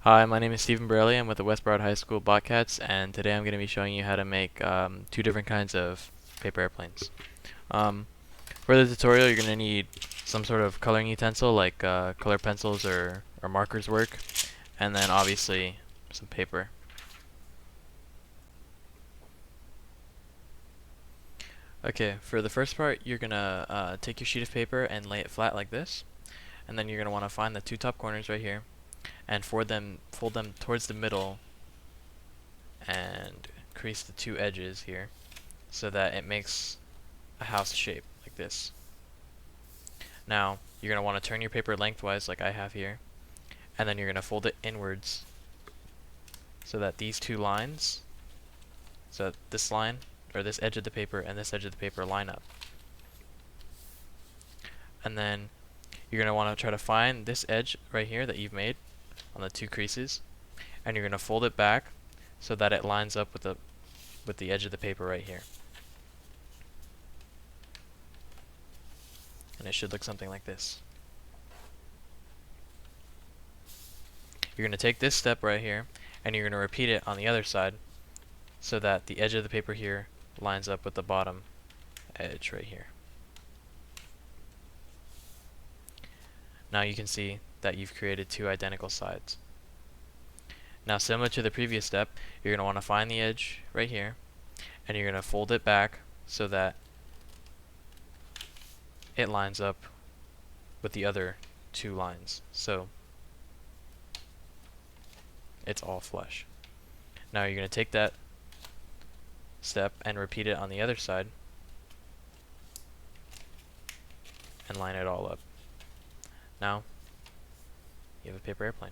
Hi, my name is Stephen Burley. I'm with the West Broward High School Bobcats, and today I'm going to be showing you how to make two different kinds of paper airplanes. Um, for the tutorial, you're going to need some sort of coloring utensil like color pencils or markers work, and then obviously some paper. Okay, for the first part, you're going to take your sheet of paper and lay it flat like this, and then you're going to want to find the two top corners right here, and fold them towards the middle, and crease the two edges here so that it makes a house shape like this. Now, you're going to want to turn your paper lengthwise like I have here, and then you're going to fold it inwards so that these two lines, so that this line, or this edge of the paper and this edge of the paper line up. And then you're going to want to try to find this edge right here that you've made on the two creases, and you're going to fold it back so that it lines up with the edge of the paper right here. And it should look something like this. You're going to take this step right here, and you're going to repeat it on the other side so that the edge of the paper here lines up with the bottom edge right here. Now you can see that you've created two identical sides. Now, similar to the previous step, you're going to want to find the edge right here, and you're going to fold it back so that it lines up with the other two lines. So it's all flush. Now you're going to take that step and repeat it on the other side and line it all up. Now you have a paper airplane.